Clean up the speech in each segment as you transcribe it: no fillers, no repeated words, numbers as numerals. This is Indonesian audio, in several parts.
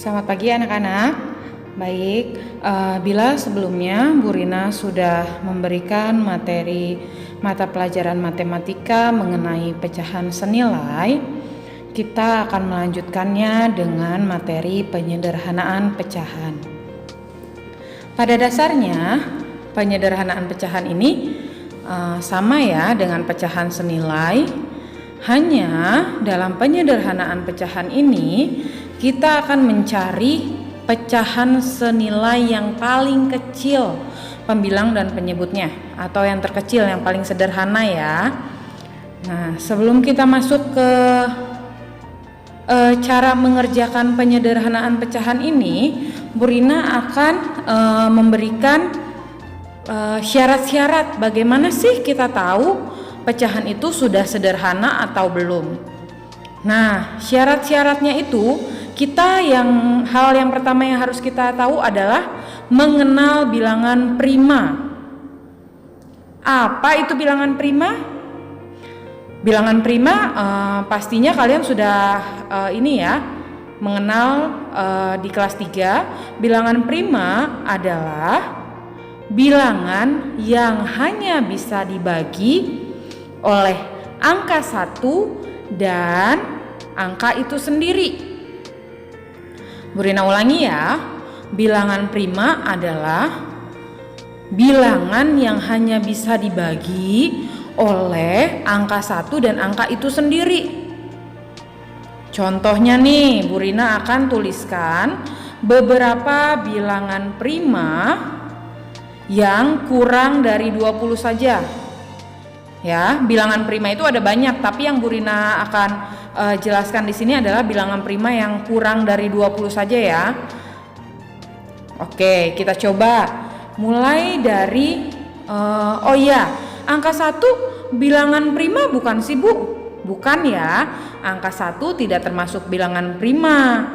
Selamat pagi anak-anak. Baik, bila sebelumnya Bu Rina sudah memberikan materi mata pelajaran matematika mengenai pecahan senilai, kita akan melanjutkannya dengan materi penyederhanaan pecahan. Pada dasarnya, penyederhanaan pecahan ini sama ya dengan pecahan senilai. Hanya dalam penyederhanaan pecahan ini kita akan mencari pecahan senilai yang paling kecil pembilang dan penyebutnya, atau yang terkecil, yang paling sederhana ya. Nah, sebelum kita masuk ke cara mengerjakan penyederhanaan pecahan ini, Bu Rina akan memberikan syarat-syarat bagaimana sih kita tahu pecahan itu sudah sederhana atau belum. Nah, syarat-syaratnya itu hal yang pertama yang harus kita tahu adalah mengenal bilangan prima. Apa itu bilangan prima? Bilangan prima pastinya kalian sudah mengenal di kelas 3. Bilangan prima adalah bilangan yang hanya bisa dibagi oleh angka 1 dan angka itu sendiri. Bu Rina ulangi ya, bilangan prima adalah bilangan yang hanya bisa dibagi oleh angka 1 dan angka itu sendiri. Contohnya nih, Bu Rina akan tuliskan beberapa bilangan prima yang kurang dari 20 saja. Ya, bilangan prima itu ada banyak, tapi yang Bu Rina akan jelaskan di sini adalah bilangan prima yang kurang dari 20 saja ya. Oke, kita coba mulai dari angka 1 bilangan prima bukan sih Bu? Bukan ya, angka 1 tidak termasuk bilangan prima.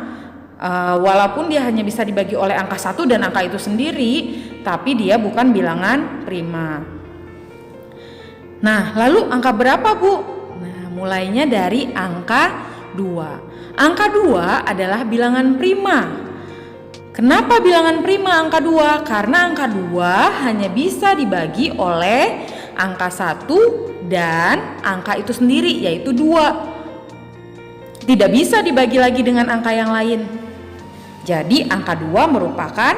Walaupun dia hanya bisa dibagi oleh angka 1 dan angka itu sendiri, tapi dia bukan bilangan prima. Nah, lalu angka berapa Bu? Nah, mulainya dari angka 2. Angka 2 adalah bilangan prima. Kenapa bilangan prima angka 2? Karena angka 2 hanya bisa dibagi oleh angka 1 dan angka itu sendiri, yaitu 2. Tidak bisa dibagi lagi dengan angka yang lain. Jadi angka 2 merupakan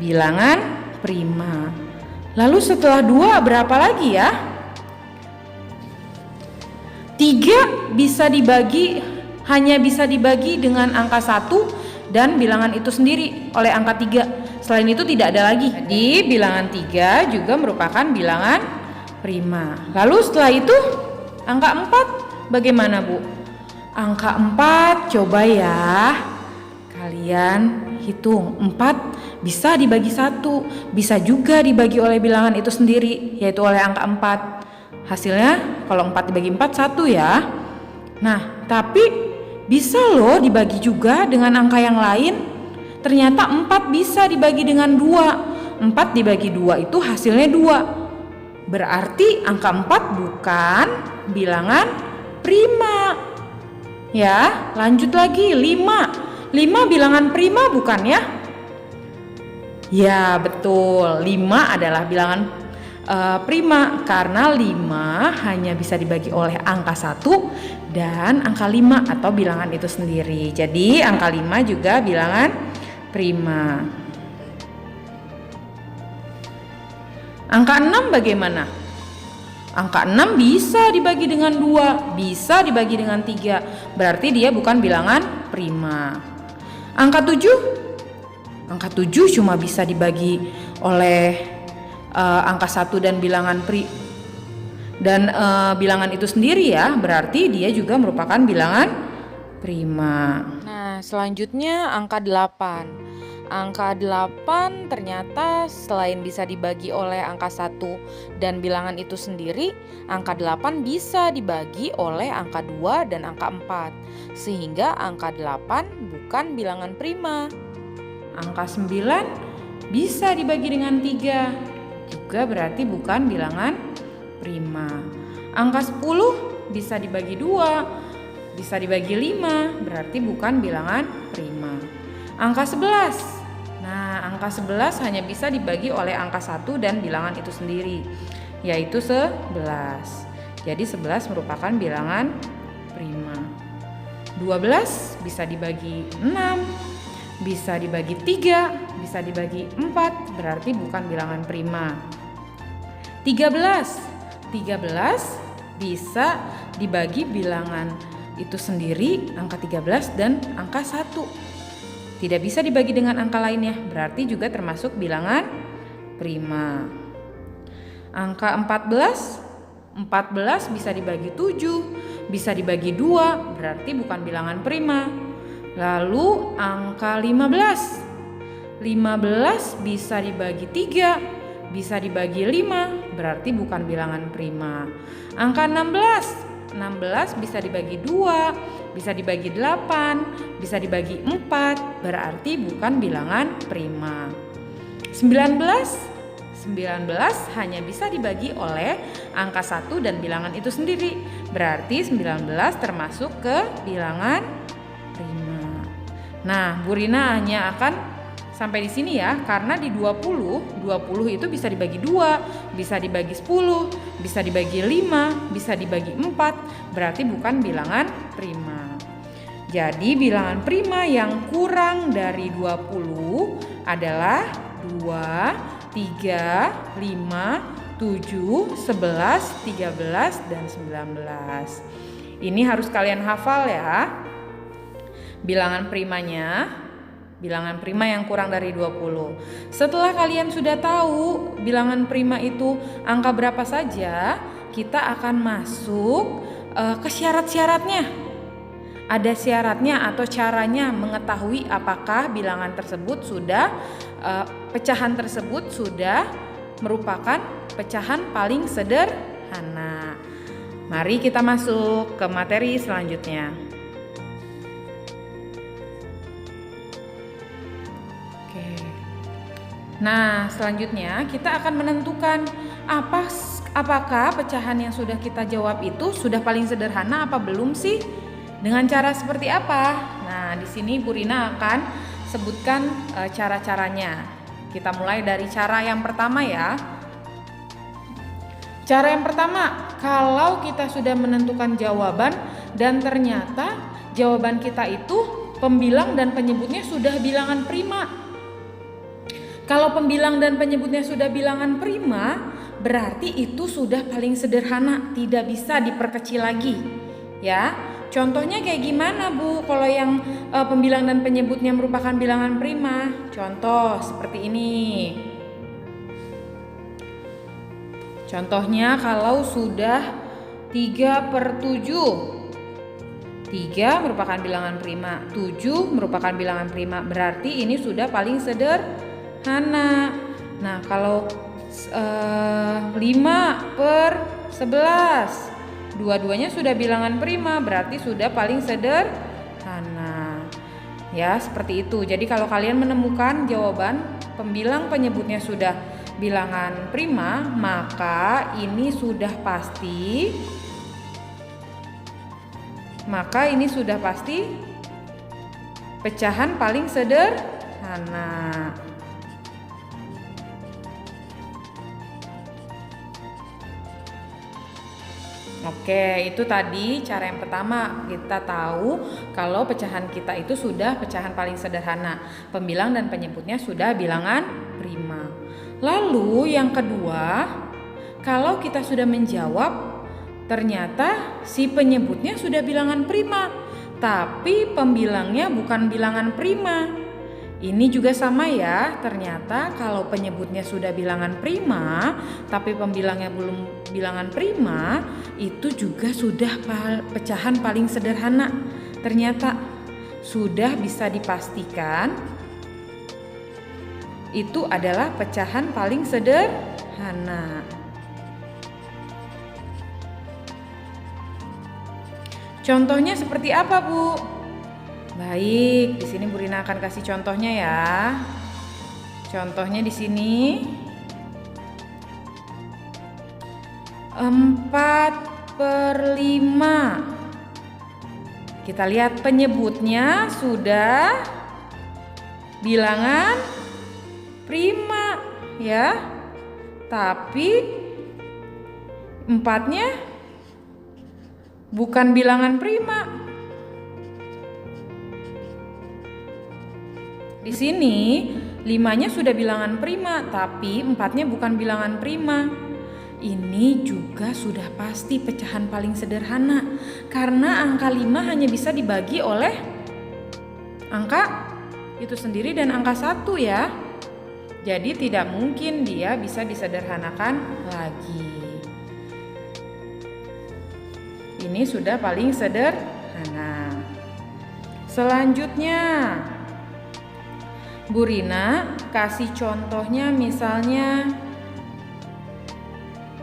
bilangan prima. Lalu setelah 2 berapa lagi ya? 3 hanya bisa dibagi dengan angka 1 dan bilangan itu sendiri oleh angka 3. Selain itu tidak ada lagi. Jadi bilangan 3 juga merupakan bilangan prima. Lalu setelah itu angka 4 bagaimana Bu? Angka 4 coba ya kalian hitung. 4 bisa dibagi 1, bisa juga dibagi oleh bilangan itu sendiri, yaitu oleh angka 4. Hasilnya kalau 4 dibagi 4, 1 ya. Nah, tapi bisa loh dibagi juga dengan angka yang lain. Ternyata 4 bisa dibagi dengan 2. 4 dibagi 2 itu hasilnya 2. Berarti angka 4 bukan bilangan prima. Ya, lanjut lagi 5. 5 bilangan prima bukan ya? Ya betul, 5 adalah bilangan prima karena 5 hanya bisa dibagi oleh angka 1 dan angka 5 atau bilangan itu sendiri. Jadi angka 5 juga bilangan prima. Angka 6 bagaimana? Angka 6 bisa dibagi dengan 2, bisa dibagi dengan 3. Berarti dia bukan bilangan prima. Angka 7? Angka 7 cuma bisa dibagi oleh angka 1 dan bilangan bilangan itu sendiri ya. Berarti dia juga merupakan bilangan prima. Nah, selanjutnya angka 8. Angka 8 ternyata selain bisa dibagi oleh angka 1 dan bilangan itu sendiri, angka 8 bisa dibagi oleh angka 2 dan angka 4. Sehingga angka 8 bukan bilangan prima. Angka 9 bisa dibagi dengan 3, juga berarti bukan bilangan prima. Angka 10 bisa dibagi 2, bisa dibagi 5, berarti bukan bilangan prima. Angka 11. Nah, angka 11 hanya bisa dibagi oleh angka 1 dan bilangan itu sendiri, yaitu 11. Jadi 11 merupakan bilangan prima. 12 bisa dibagi 6, bisa dibagi 3, bisa dibagi 4, berarti bukan bilangan prima. 13 bisa dibagi bilangan itu sendiri, angka 13 dan angka 1. Tidak bisa dibagi dengan angka lainnya, berarti juga termasuk bilangan prima. Angka 14 bisa dibagi 7, bisa dibagi 2, berarti bukan bilangan prima. Lalu angka 15 bisa dibagi 3, bisa dibagi 5, berarti bukan bilangan prima. Angka 16 bisa dibagi 2, bisa dibagi 8, bisa dibagi 4, berarti bukan bilangan prima. 19 hanya bisa dibagi oleh angka 1 dan bilangan itu sendiri, berarti 19 termasuk ke bilangan prima. Nah, Bu Rina hanya akan sampai di sini ya, karena di 20 itu bisa dibagi 2, bisa dibagi 10, bisa dibagi 5, bisa dibagi 4, berarti bukan bilangan prima. Jadi bilangan prima yang kurang dari 20 adalah 2, 3, 5, 7, 11, 13, dan 19. Ini harus kalian hafal ya. Bilangan primanya, bilangan prima yang kurang dari 20. Setelah kalian sudah tahu bilangan prima itu angka berapa saja, kita akan masuk ke syarat-syaratnya. Ada syaratnya atau caranya mengetahui apakah bilangan tersebut sudah pecahan tersebut sudah merupakan pecahan paling sederhana. Mari kita masuk ke materi selanjutnya. Oke. Nah, selanjutnya kita akan menentukan apakah pecahan yang sudah kita jawab itu sudah paling sederhana apa belum sih? Dengan cara seperti apa? Nah, di sini Bu Rina akan sebutkan cara-caranya. Kita mulai dari cara yang pertama ya. Cara yang pertama, kalau kita sudah menentukan jawaban dan ternyata jawaban kita itu pembilang dan penyebutnya sudah bilangan prima. Kalau pembilang dan penyebutnya sudah bilangan prima, berarti itu sudah paling sederhana, tidak bisa diperkecil lagi. Ya. Contohnya kayak gimana Bu kalau yang pembilang dan penyebutnya merupakan bilangan prima? Contoh seperti ini. Contohnya kalau sudah 3/7, 3 merupakan bilangan prima, 7 merupakan bilangan prima, berarti ini sudah paling sederhana. Nah kalau 5/11, dua-duanya sudah bilangan prima, berarti sudah paling sederhana. Ya, seperti itu. Jadi kalau kalian menemukan jawaban pembilang penyebutnya sudah bilangan prima, maka ini sudah pasti pecahan paling sederhana. Oke, itu tadi cara yang pertama. Kita tahu kalau pecahan kita itu sudah pecahan paling sederhana. Pembilang dan penyebutnya sudah bilangan prima. Lalu yang kedua, kalau kita sudah menjawab, ternyata si penyebutnya sudah bilangan prima, tapi pembilangnya bukan bilangan prima. Ini juga sama ya, ternyata kalau penyebutnya sudah bilangan prima tapi pembilangnya belum bilangan prima, itu juga sudah pecahan paling sederhana. Ternyata sudah bisa dipastikan itu adalah pecahan paling sederhana. Contohnya seperti apa, Bu? Baik, di sini Bu Rina akan kasih contohnya ya. Contohnya di sini 4/5. Kita lihat penyebutnya sudah bilangan prima ya. Tapi 4-nya bukan bilangan prima. Di sini 5-nya sudah bilangan prima, tapi 4-nya bukan bilangan prima. Ini juga sudah pasti pecahan paling sederhana, karena angka 5 hanya bisa dibagi oleh angka itu sendiri dan angka 1 ya. Jadi tidak mungkin dia bisa disederhanakan lagi. Ini sudah paling sederhana. Selanjutnya Bu Rina kasih contohnya misalnya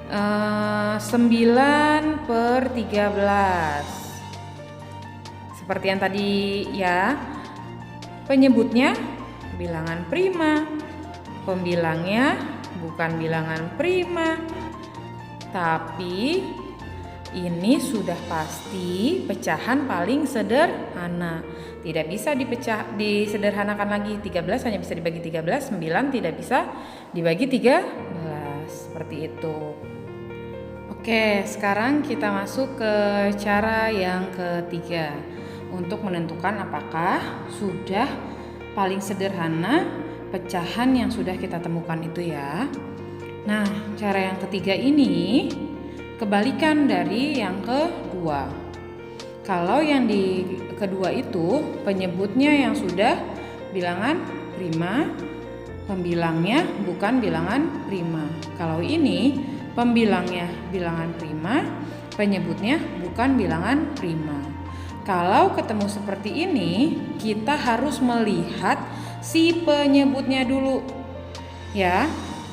9/13. Seperti yang tadi ya. Penyebutnya bilangan prima. Pembilangnya bukan bilangan prima. Tapi ini sudah pasti pecahan paling sederhana. Tidak bisa disederhanakan lagi. 13 hanya bisa dibagi 13, 9 tidak bisa dibagi 13. Seperti itu. Oke, sekarang kita masuk ke cara yang ketiga untuk menentukan apakah sudah paling sederhana pecahan yang sudah kita temukan itu ya. Nah, cara yang ketiga ini kebalikan dari yang kedua. Kalau yang di kedua itu penyebutnya yang sudah bilangan prima, pembilangnya bukan bilangan prima. Kalau ini pembilangnya bilangan prima, penyebutnya bukan bilangan prima. Kalau ketemu seperti ini, kita harus melihat si penyebutnya dulu. Ya,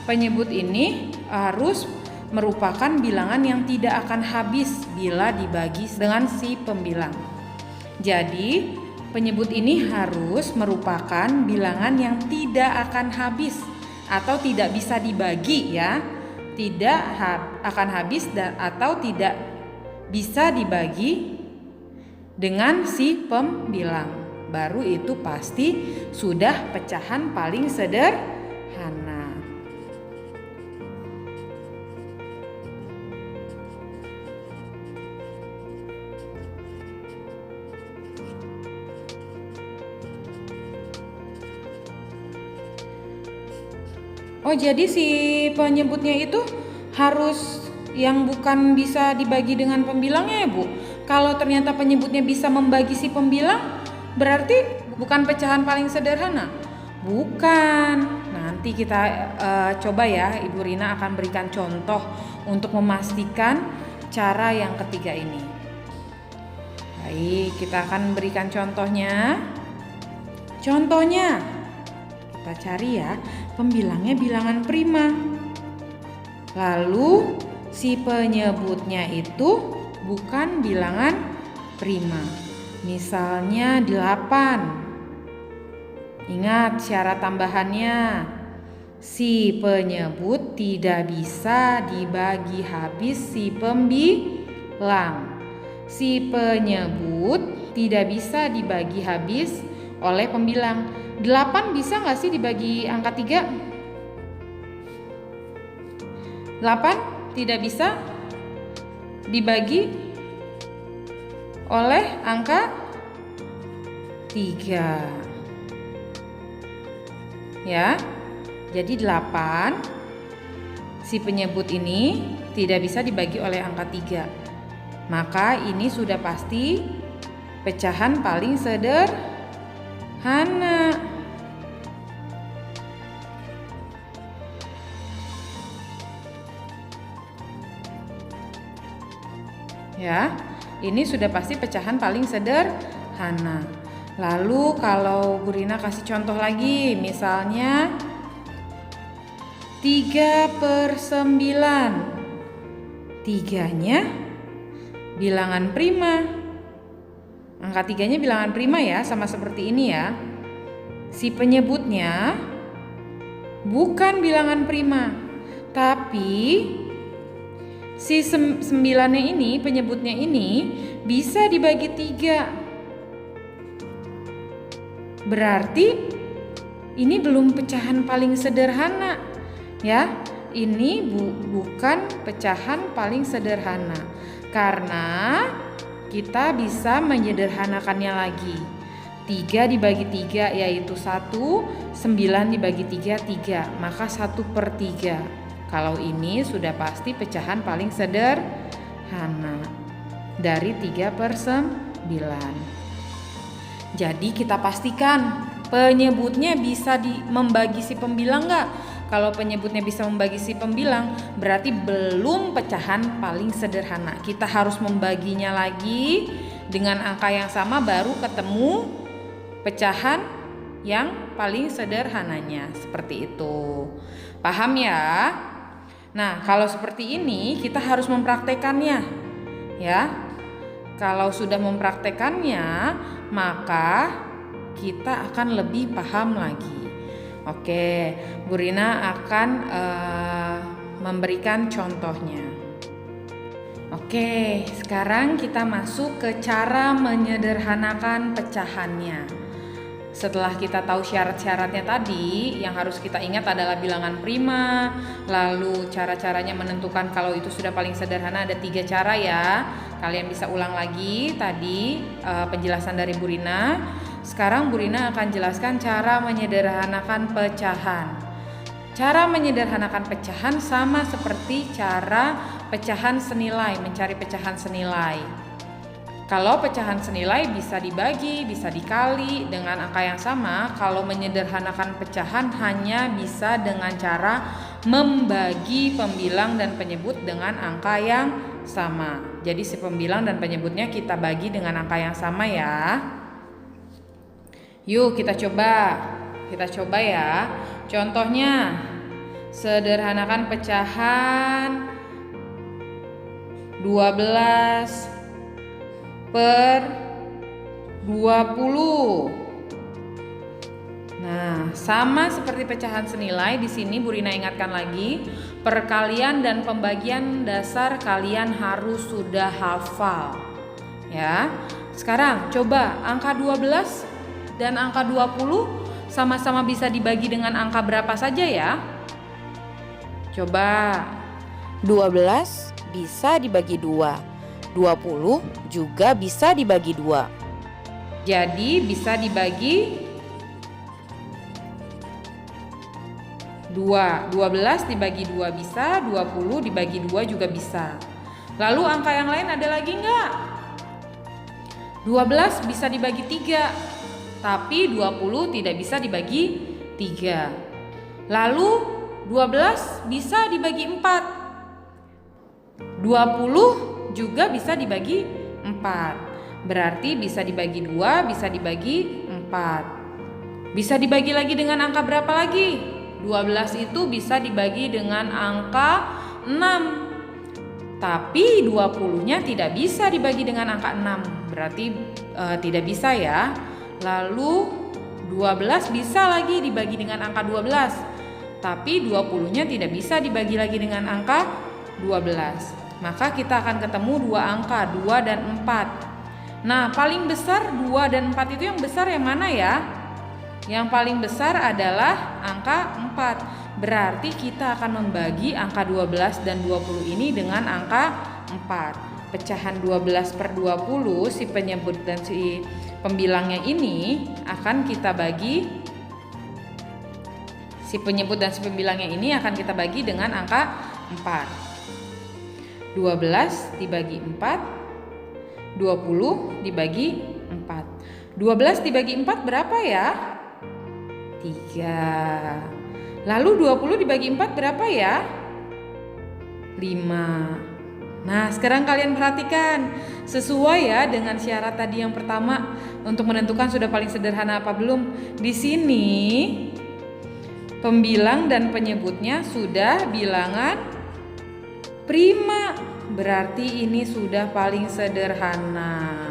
penyebut ini harus merupakan bilangan yang tidak akan habis bila dibagi dengan si pembilang. Jadi, penyebut ini harus merupakan bilangan yang tidak akan habis atau tidak bisa dibagi ya. Tidak akan habis atau tidak bisa dibagi dengan si pembilang. Baru itu pasti sudah pecahan paling sederhana. Oh, jadi si penyebutnya itu harus yang bukan bisa dibagi dengan pembilangnya ya, Bu? Kalau ternyata penyebutnya bisa membagi si pembilang, berarti bukan pecahan paling sederhana? Bukan. Nanti kita coba ya, Ibu Rina akan berikan contoh untuk memastikan cara yang ketiga ini. Baik, kita akan berikan contohnya. Contohnya, kita cari ya, pembilangnya bilangan prima. Lalu si penyebutnya itu bukan bilangan prima. Misalnya 8. Ingat syarat tambahannya. Si penyebut tidak bisa dibagi habis si pembilang. Si penyebut tidak bisa dibagi habis oleh pembilang. 8 bisa gak sih dibagi angka 3? 8 tidak bisa dibagi oleh angka 3. Ya. Jadi 8 si penyebut ini tidak bisa dibagi oleh angka 3. Maka ini sudah pasti pecahan paling sederhana. Ya, ini sudah pasti pecahan paling sederhana. Lalu kalau Bu Rina kasih contoh lagi, misalnya 3/9. 3-nya bilangan prima. Angka 3-nya bilangan prima ya, sama seperti ini ya. Si penyebutnya bukan bilangan prima, tapi si 9-nya ini, penyebutnya ini bisa dibagi 3. berarti ini belum pecahan paling sederhana ya. Ini bukan pecahan paling sederhana karena kita bisa menyederhanakannya lagi. 3 dibagi 3 yaitu 1, 9 dibagi 3, 3, maka 1/3. Kalau ini sudah pasti pecahan paling sederhana dari 3/9. Jadi kita pastikan penyebutnya bisa membagi si pembilang nggak? Kalau penyebutnya bisa membagi si pembilang, berarti belum pecahan paling sederhana. Kita harus membaginya lagi dengan angka yang sama baru ketemu pecahan yang paling sederhananya. Seperti itu. Paham ya? Nah, kalau seperti ini kita harus mempraktekannya. Ya. Kalau sudah mempraktekannya, maka kita akan lebih paham lagi. Oke, Bu Rina akan memberikan contohnya. Oke, sekarang kita masuk ke cara menyederhanakan pecahannya. Setelah kita tahu syarat-syaratnya tadi, yang harus kita ingat adalah bilangan prima. Lalu cara-caranya menentukan kalau itu sudah paling sederhana ada 3 cara ya. Kalian bisa ulang lagi tadi penjelasan dari Bu Rina. Sekarang Bu Rina akan jelaskan cara menyederhanakan pecahan. Cara menyederhanakan pecahan sama seperti cara pecahan senilai, mencari pecahan senilai. Kalau pecahan senilai bisa dibagi, bisa dikali dengan angka yang sama. Kalau menyederhanakan pecahan hanya bisa dengan cara membagi pembilang dan penyebut dengan angka yang sama. Jadi si pembilang dan penyebutnya kita bagi dengan angka yang sama ya. Yuk kita coba ya. Contohnya, sederhanakan pecahan 12/20. Nah, sama seperti pecahan senilai, di sini Bu Rina ingatkan lagi, perkalian dan pembagian dasar kalian harus sudah hafal. Ya. Sekarang coba angka 12 dan angka 20 sama-sama bisa dibagi dengan angka berapa saja ya? Coba. 12 bisa dibagi 2. 20 juga bisa dibagi 2. Jadi bisa dibagi 2. 12 dibagi 2 bisa, 20 dibagi 2 juga bisa. Lalu angka yang lain ada lagi enggak? 12 bisa dibagi 3. Tapi 20 tidak bisa dibagi 3. Lalu 12 bisa dibagi 4. 20 juga bisa dibagi 4. Berarti bisa dibagi 2, bisa dibagi 4. Bisa dibagi lagi dengan angka berapa lagi? 12 itu bisa dibagi dengan angka 6. Tapi 20-nya tidak bisa dibagi dengan angka 6. Berarti tidak bisa ya. Lalu 12 bisa lagi dibagi dengan angka 12. Tapi 20-nya tidak bisa dibagi lagi dengan angka 12. Maka kita akan ketemu 2 angka, 2 dan 4. Nah, paling besar 2 dan 4 itu yang besar yang mana ya? Yang paling besar adalah angka 4. Berarti kita akan membagi angka 12 dan 20 ini dengan angka 4. Pecahan 12/20 si penyebut dan si pembilangnya ini akan kita bagi, si penyebut dan si pembilangnya ini akan kita bagi dengan angka 4. 12 dibagi 4, 20 dibagi 4. 12 dibagi 4 berapa ya? 3. Lalu 20 dibagi 4 berapa ya? 5. Nah, sekarang kalian perhatikan, sesuai ya dengan syarat tadi yang pertama untuk menentukan sudah paling sederhana apa belum. Di sini pembilang dan penyebutnya sudah bilangan prima, berarti ini sudah paling sederhana.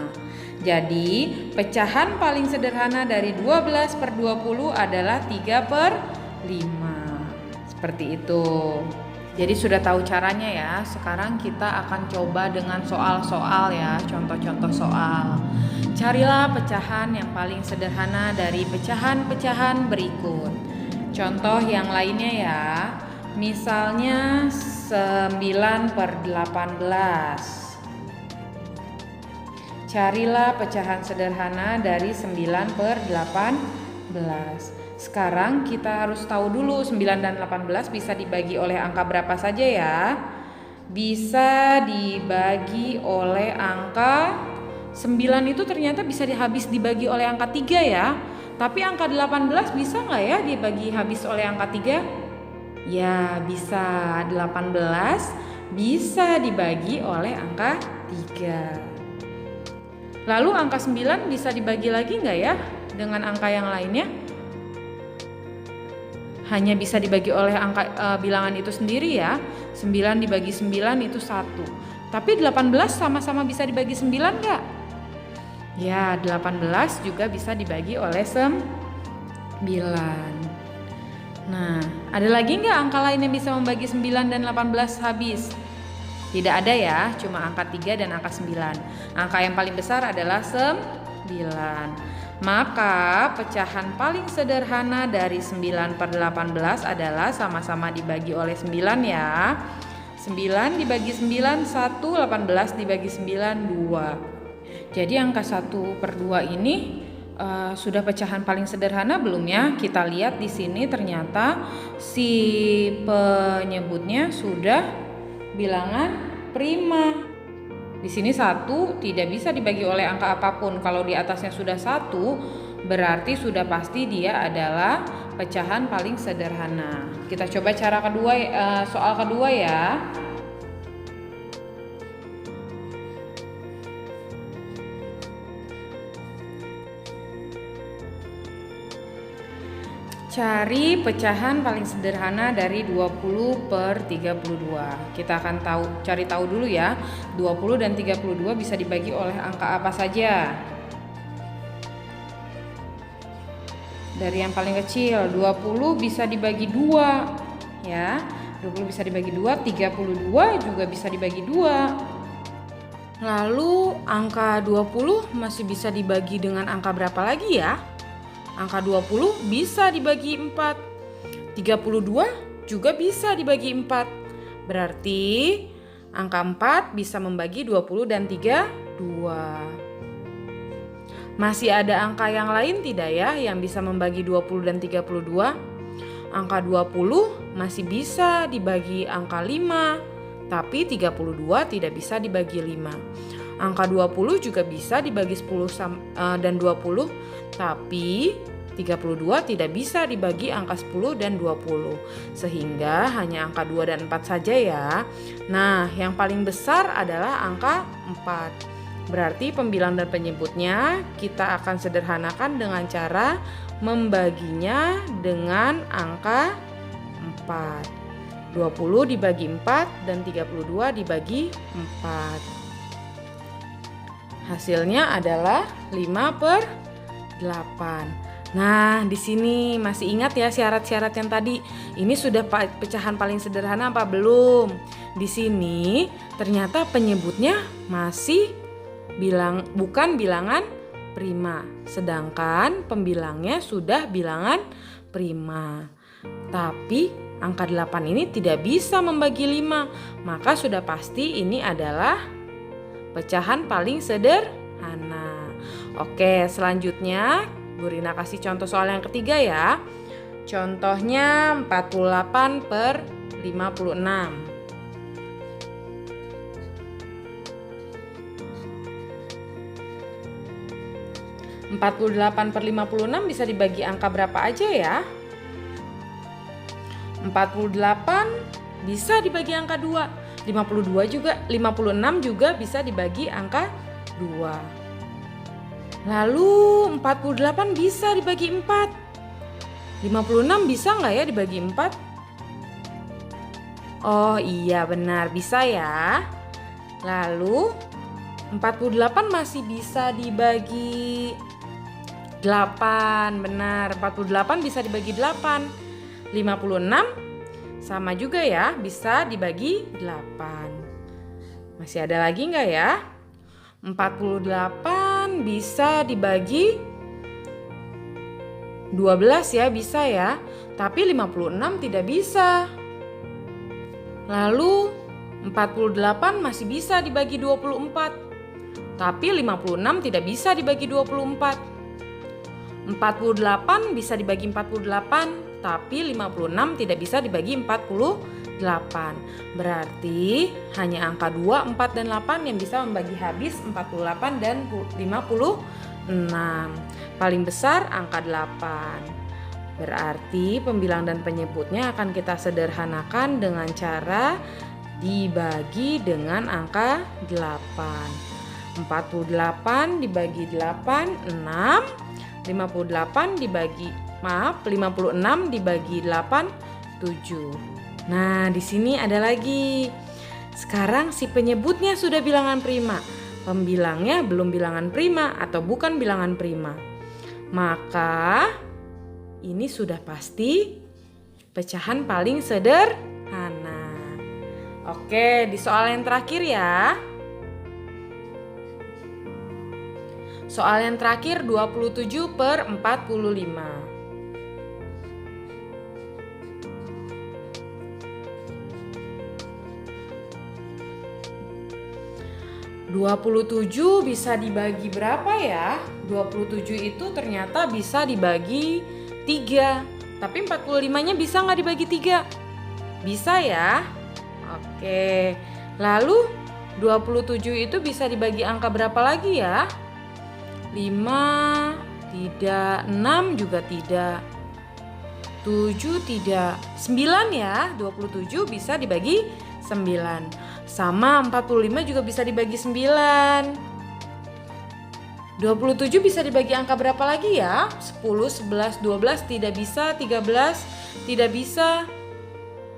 Jadi, pecahan paling sederhana dari 12/20 adalah 3/5. Seperti itu. Jadi sudah tahu caranya ya. Sekarang kita akan coba dengan soal-soal ya, contoh-contoh soal. Carilah pecahan yang paling sederhana dari pecahan-pecahan berikut. Contoh yang lainnya ya. Misalnya 9/18. Carilah pecahan sederhana dari 9/18. Sekarang kita harus tahu dulu 9 dan 18 bisa dibagi oleh angka berapa saja ya. Bisa dibagi oleh angka 9 itu ternyata bisa habis dibagi oleh angka 3 ya. Tapi angka 18 bisa nggak ya dibagi habis oleh angka 3? Ya bisa, 18 bisa dibagi oleh angka 3. Lalu angka 9 bisa dibagi lagi nggak ya dengan angka yang lainnya? Hanya bisa dibagi oleh angka bilangan itu sendiri ya. 9 dibagi 9 itu 1. Tapi 18 sama-sama bisa dibagi 9 nggak? Ya, 18 juga bisa dibagi oleh 9. Nah, ada lagi nggak angka lain yang bisa membagi 9 dan 18 habis? Tidak ada ya, cuma angka 3 dan angka 9. Angka yang paling besar adalah 9. Maka pecahan paling sederhana dari 9/18 adalah sama-sama dibagi oleh 9 ya. 9 dibagi 9, 1, 18 dibagi 9, 2. Jadi angka 1/2 ini sudah pecahan paling sederhana belum ya? Kita lihat di sini ternyata si penyebutnya sudah bilangan prima. Di sini 1 tidak bisa dibagi oleh angka apapun. Kalau di atasnya sudah 1, berarti sudah pasti dia adalah pecahan paling sederhana. Kita coba cara kedua, soal kedua ya. Cari pecahan paling sederhana dari 20/32. Kita akan cari tahu dulu ya. 20 dan 32 bisa dibagi oleh angka apa saja? Dari yang paling kecil, 20 bisa dibagi 2 ya. 20 bisa dibagi 2, 32 juga bisa dibagi 2. Lalu angka 20 masih bisa dibagi dengan angka berapa lagi ya? Angka 20 bisa dibagi 4. 32 juga bisa dibagi 4. Berarti angka 4 bisa membagi 20 dan 32. Masih ada angka yang lain tidak ya yang bisa membagi 20 dan 32? Angka 20 masih bisa dibagi angka 5, tapi 32 tidak bisa dibagi 5. Angka 20 juga bisa dibagi 10 dan 20, tapi 32 tidak bisa dibagi angka 10 dan 20. Sehingga hanya angka 2 dan 4 saja ya. Nah, yang paling besar adalah angka 4. Berarti pembilang dan penyebutnya kita akan sederhanakan dengan cara membaginya dengan angka 4. 20 dibagi 4 dan 32 dibagi 4. Hasilnya adalah 5/8. Nah, di sini masih ingat ya syarat-syarat yang tadi? Ini sudah pecahan paling sederhana apa belum? Di sini ternyata penyebutnya masih bukan bilangan prima, sedangkan pembilangnya sudah bilangan prima. Tapi angka 8 ini tidak bisa membagi 5, maka sudah pasti ini adalah pecahan paling sederhana. Oke, selanjutnya Bu Rina kasih contoh soal yang ketiga ya. Contohnya 48/56. 48/56 bisa dibagi angka berapa aja ya? 48 bisa dibagi angka 2. 56 juga bisa dibagi angka 2. Lalu 48 bisa dibagi 4. 56 bisa nggak ya dibagi 4? Oh iya benar bisa ya. Lalu 48 masih bisa dibagi 8. Benar, 48 bisa dibagi 8. 56 Sama juga ya, bisa dibagi 8. Masih ada lagi nggak ya? 48 bisa dibagi 12 ya, bisa ya. Tapi 56 tidak bisa. Lalu 48 masih bisa dibagi 24. Tapi 56 tidak bisa dibagi 24. 48 bisa dibagi 48, tapi 56 tidak bisa dibagi 48. Berarti hanya angka 2, 4, dan 8 yang bisa membagi habis 48 dan 56. Paling besar angka 8. Berarti pembilang dan penyebutnya akan kita sederhanakan dengan cara dibagi dengan angka 8. 48 dibagi 8, 6. 56 dibagi 8, 7. Nah, di sini ada lagi. Sekarang si penyebutnya sudah bilangan prima. Pembilangnya belum bilangan prima atau bukan bilangan prima. Maka ini sudah pasti pecahan paling sederhana. Oke, di soal yang terakhir ya. Soal yang terakhir 27/45. 27 bisa dibagi berapa ya? 27 itu ternyata bisa dibagi 3. Tapi 45-nya bisa nggak dibagi 3? Bisa ya? Oke. Lalu 27 itu bisa dibagi angka berapa lagi ya? 5 tidak, 6 juga tidak, 7 tidak, 9 ya. 27 bisa dibagi 9. Sama 45 juga bisa dibagi 9. 27 bisa dibagi angka berapa lagi ya? 10, 11, 12 tidak bisa, 13 tidak bisa.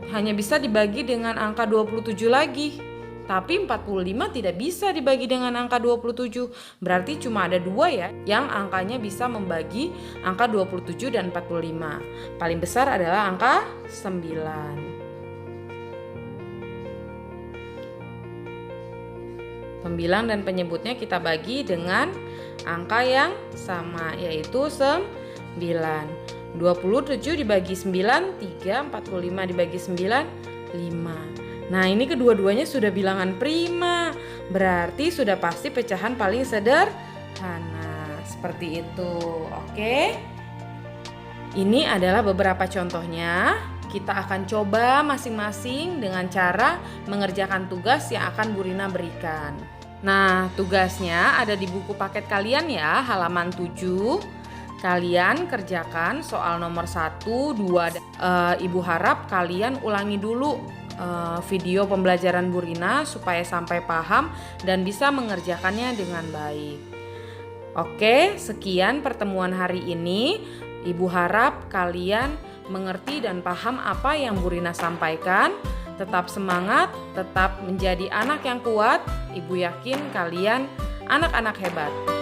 Hanya bisa dibagi dengan angka 27 lagi. Tapi 45 tidak bisa dibagi dengan angka 27. Berarti cuma ada 2 ya yang angkanya bisa membagi angka 27 dan 45. Paling besar adalah angka 9. Pembilang dan penyebutnya kita bagi dengan angka yang sama, yaitu 9. 27 dibagi 9, 3. 45 dibagi 9, 5. Nah, ini kedua-duanya sudah bilangan prima. Berarti sudah pasti pecahan paling sederhana. Seperti itu. Oke. Ini adalah beberapa contohnya. Kita akan coba masing-masing dengan cara mengerjakan tugas yang akan Bu Rina berikan. Nah, tugasnya ada di buku paket kalian ya, halaman 7. Kalian kerjakan soal nomor 1, 2. Ibu harap kalian ulangi dulu video pembelajaran Bu Rina supaya sampai paham dan bisa mengerjakannya dengan baik. Oke, sekian pertemuan hari ini. Ibu harap kalian mengerti dan paham apa yang Bu Rina sampaikan. Tetap semangat, tetap menjadi anak yang kuat. Ibu yakin kalian anak-anak hebat.